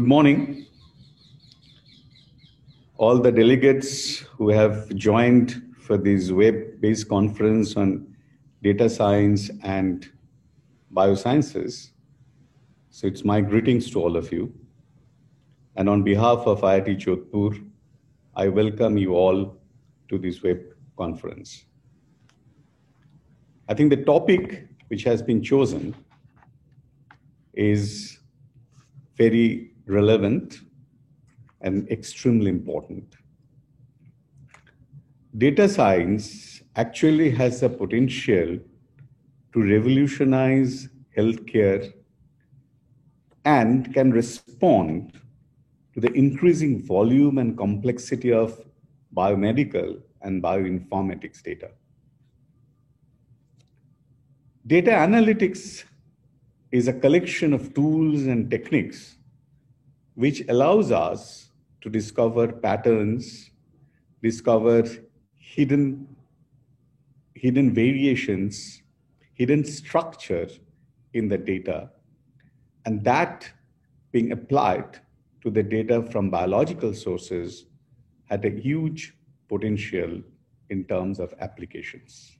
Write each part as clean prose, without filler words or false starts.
Good morning, all the delegates who have joined for this web-based conference on data science and biosciences. So it's my greetings to all of you. And on behalf of IIT Jodhpur, I welcome you all to this web conference. I think the topic which has been chosen is very relevant and extremely important. Data science actually has the potential to revolutionize healthcare and can respond to the increasing volume and complexity of biomedical and bioinformatics data. Data analytics is a collection of tools and techniques which allows us to discover patterns, discover hidden variations, hidden structure in the data, and that being applied to the data from biological sources had a huge potential in terms of applications.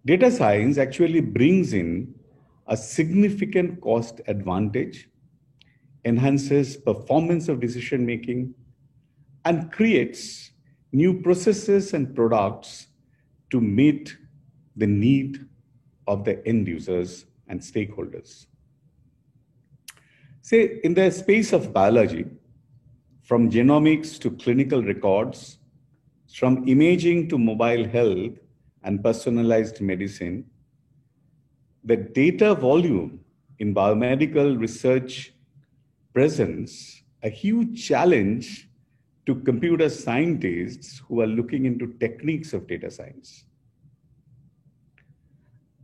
Data science actually brings in a significant cost advantage, enhances performance of decision making, and creates new processes and products to meet the need of the end users and stakeholders. Say, in the space of biology, from genomics to clinical records, from imaging to mobile health and personalized medicine, the data volume in biomedical research presents a huge challenge to computer scientists who are looking into techniques of data science.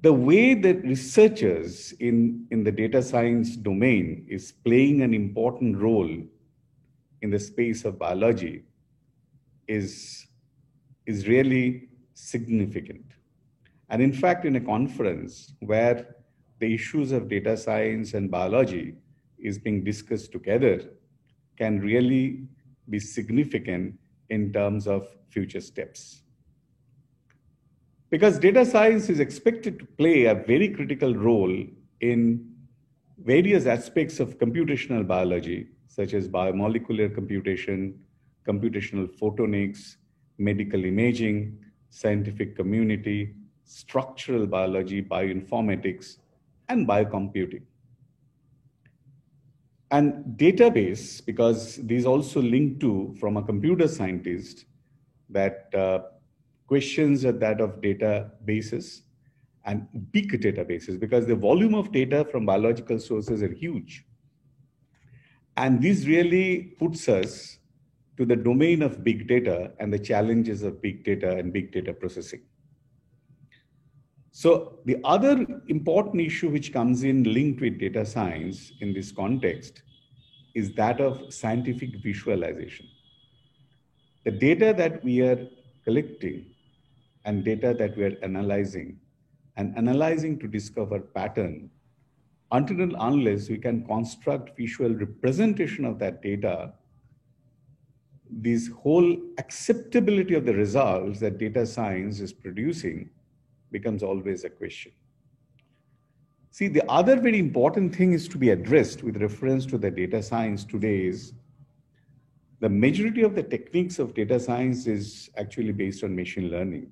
The way that researchers in the data science domain is playing an important role in the space of biology is really significant. And in fact, in a conference where the issues of data science and biology is being discussed together can really be significant in terms of future steps. Because data science is expected to play a very critical role in various aspects of computational biology, such as biomolecular computation, computational photonics, medical imaging, scientific community, structural biology, bioinformatics, and biocomputing. And database, because these also link to, from a computer scientist, that questions are that of databases and big databases, because the volume of data from biological sources are huge. And this really puts us to the domain of big data and the challenges of big data and big data processing. So the other important issue which comes in linked with data science in this context is that of scientific visualization. The data that we are collecting and data that we are analyzing to discover pattern, until and unless we can construct visual representation of that data, this whole acceptability of the results that data science is producing becomes always a question. See, the other very important thing is to be addressed with reference to the data science today is the majority of the techniques of data science is actually based on machine learning.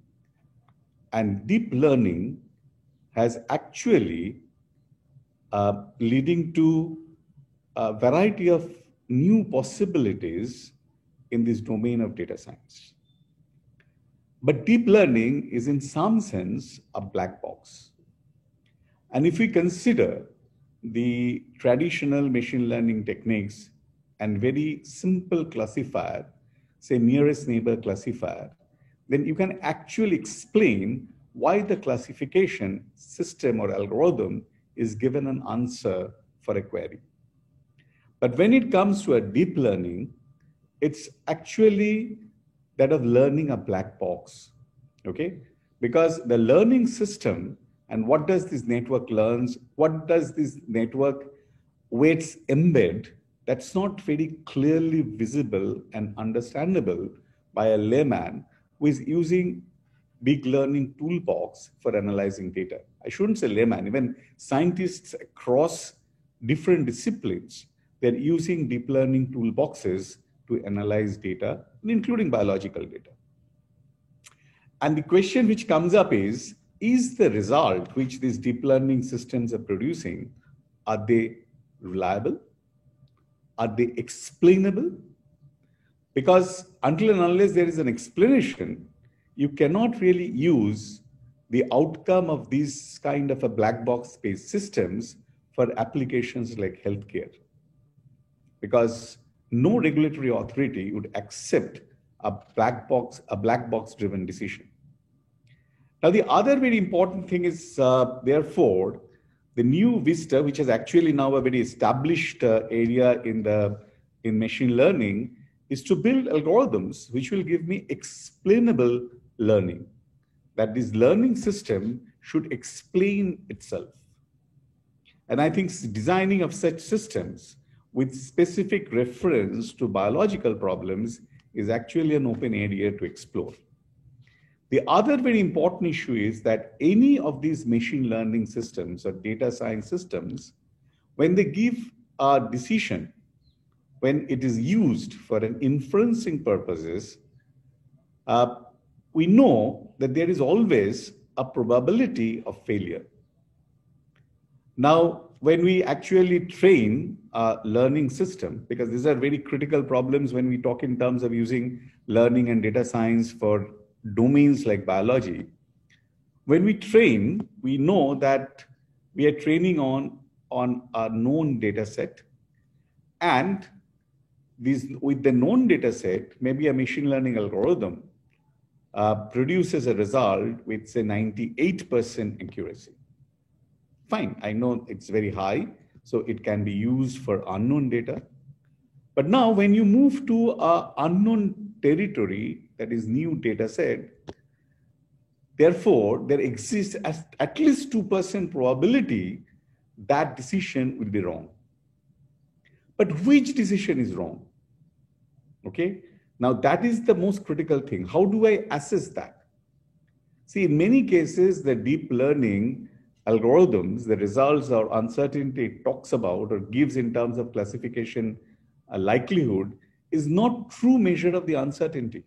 And deep learning has actually leading to a variety of new possibilities in this domain of data science. But deep learning is in some sense a black box. And if we consider the traditional machine learning techniques and very simple classifier, say nearest neighbor classifier, then you can actually explain why the classification system or algorithm is given an answer for a query. But when it comes to a deep learning, it's actually that of learning a black box, okay? Because the learning system and what does this network learns, what does this network weights embed that's not very clearly visible and understandable by a layman who is using big learning toolbox for analyzing data. I shouldn't say layman, even scientists across different disciplines, they're using deep learning toolboxes to analyze data, including biological data. And the question which comes up is the result which these deep learning systems are producing, are they reliable? Are they explainable? Because until and unless there is an explanation, you cannot really use the outcome of these kind of a black box based systems for applications like healthcare. Because no regulatory authority would accept a black box driven decision. Now, the other very important thing is, therefore, the new Vista, which is actually now a very established area in machine learning, is to build algorithms which will give me explainable learning. That this learning system should explain itself. And I think designing of such systems with specific reference to biological problems is actually an open area to explore. The other very important issue is that any of these machine learning systems or data science systems, when they give a decision, when it is used for an inferencing purposes, we know that there is always a probability of failure. Now, when we actually train a learning system, because these are very critical problems when we talk in terms of using learning and data science for domains like biology, when we train, we know that we are training on a known data set, and with the known data set, maybe a machine learning algorithm produces a result with, say, 98% accuracy. Fine, I know it's very high, so it can be used for unknown data. But now when you move to an unknown territory, that is new data set, therefore there exists at least 2% probability that decision will be wrong. But which decision is wrong? Okay, now that is the most critical thing. How do I assess that? See, in many cases, the deep learning algorithms, the results or uncertainty it talks about or gives in terms of classification likelihood is not true measure of the uncertainty.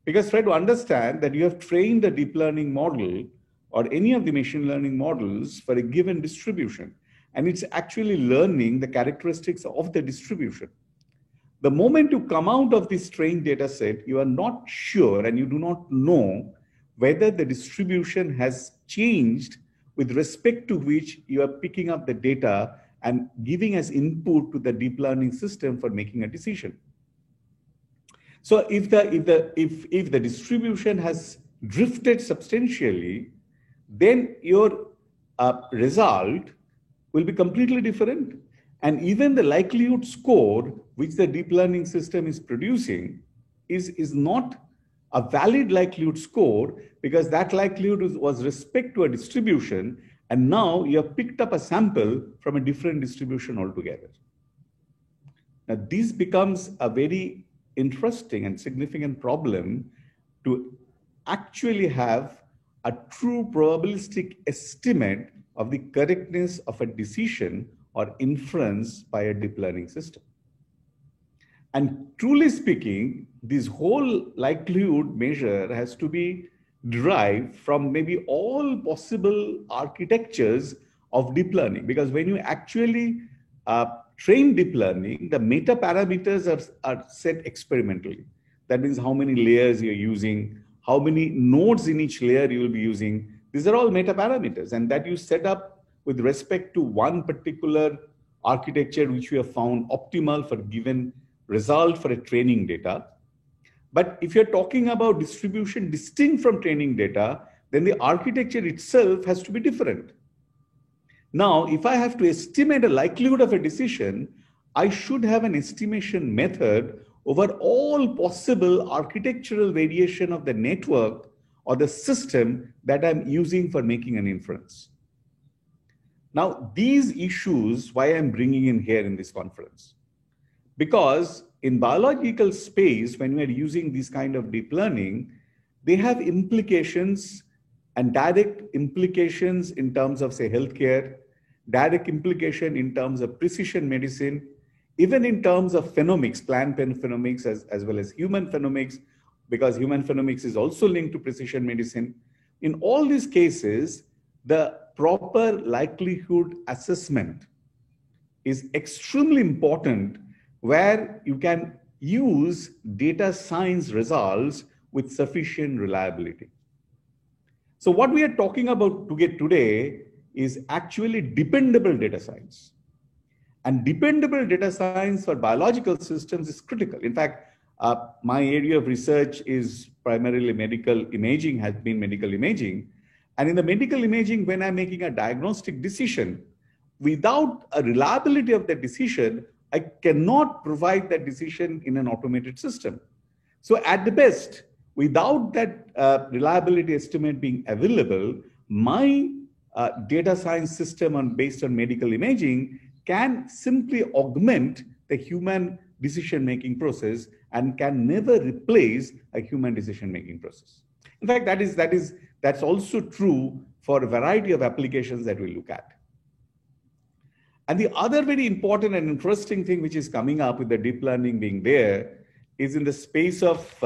Because try to understand that you have trained a deep learning model or any of the machine learning models for a given distribution, and it's actually learning the characteristics of the distribution. The moment you come out of this trained data set, you are not sure and you do not know whether the distribution has changed with respect to which you are picking up the data and giving as input to the deep learning system for making a decision. So if the distribution has drifted substantially, then your result will be completely different. And even the likelihood score which the deep learning system is producing is not a valid likelihood score, because that likelihood was respect to a distribution, and now you have picked up a sample from a different distribution altogether. Now, this becomes a very interesting and significant problem to actually have a true probabilistic estimate of the correctness of a decision or inference by a deep learning system. And truly speaking, this whole likelihood measure has to be derived from maybe all possible architectures of deep learning, because when you actually train deep learning, the meta parameters are set experimentally. That means how many layers you're using, how many nodes in each layer you will be using. These are all meta parameters, and that you set up with respect to one particular architecture which we have found optimal for given result for a training data. But if you're talking about distribution distinct from training data, then the architecture itself has to be different. Now, if I have to estimate a likelihood of a decision, I should have an estimation method over all possible architectural variation of the network or the system that I'm using for making an inference. Now, these issues, why I'm bringing in here in this conference, Because in biological space, when we're using this kind of deep learning, they have implications and direct implications in terms of, say, healthcare, direct implication in terms of precision medicine, even in terms of phenomics, plant phenomics, as well as human phenomics, because human phenomics is also linked to precision medicine. In all these cases, the proper likelihood assessment is extremely important, where you can use data science results with sufficient reliability. So what we are talking about today is actually dependable data science. And dependable data science for biological systems is critical. In fact, my area of research is primarily medical imaging, has been medical imaging. And in the medical imaging, when I'm making a diagnostic decision, without a reliability of that decision, I cannot provide that decision in an automated system. So at the best, without that reliability estimate being available, my data science system based on medical imaging can simply augment the human decision-making process and can never replace a human decision-making process. In fact, that's also true for a variety of applications that we look at. And the other very important and interesting thing which is coming up with the deep learning being there is in the space of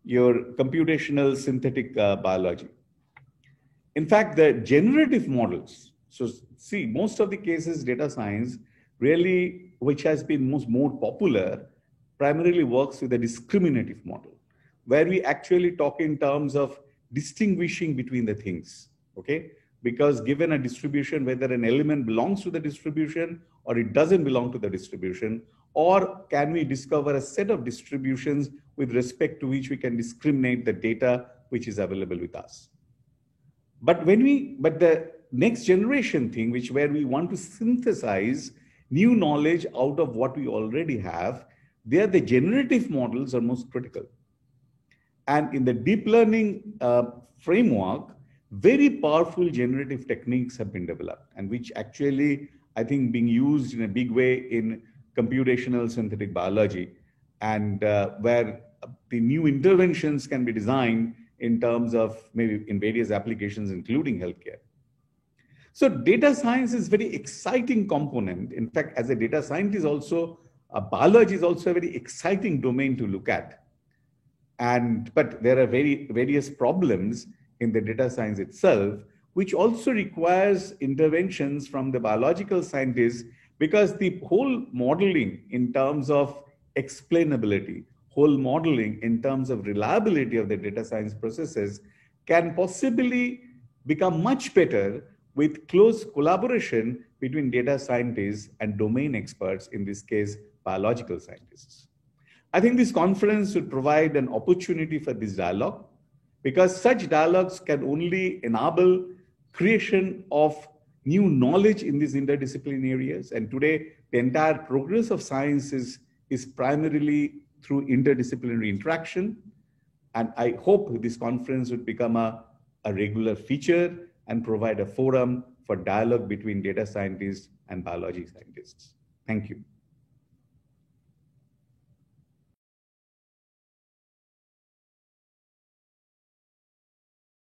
your computational synthetic biology. In fact, the generative models. So see, most of the cases, data science really, which has been more popular, primarily works with a discriminative model, where we actually talk in terms of distinguishing between the things, okay? Because given a distribution, whether an element belongs to the distribution or it doesn't belong to the distribution, or can we discover a set of distributions with respect to which we can discriminate the data which is available with us. But the next generation thing, where we want to synthesize new knowledge out of what we already have, there the generative models are most critical. And in the deep learning framework, very powerful generative techniques have been developed, and which actually, I think, being used in a big way in computational synthetic biology, and where the new interventions can be designed in terms of maybe in various applications, including healthcare. So data science is very exciting component. In fact, as a data scientist also, biology is also a very exciting domain to look at. But there are various problems in the data science itself, which also requires interventions from the biological scientists, because the whole modeling in terms of explainability, whole modeling in terms of reliability of the data science processes can possibly become much better with close collaboration between data scientists and domain experts, in this case, biological scientists. I think this conference would provide an opportunity for this dialogue, because such dialogues can only enable creation of new knowledge in these interdisciplinary areas. And today, the entire progress of science is primarily through interdisciplinary interaction. And I hope this conference would become a regular feature and provide a forum for dialogue between data scientists and biology scientists. Thank you.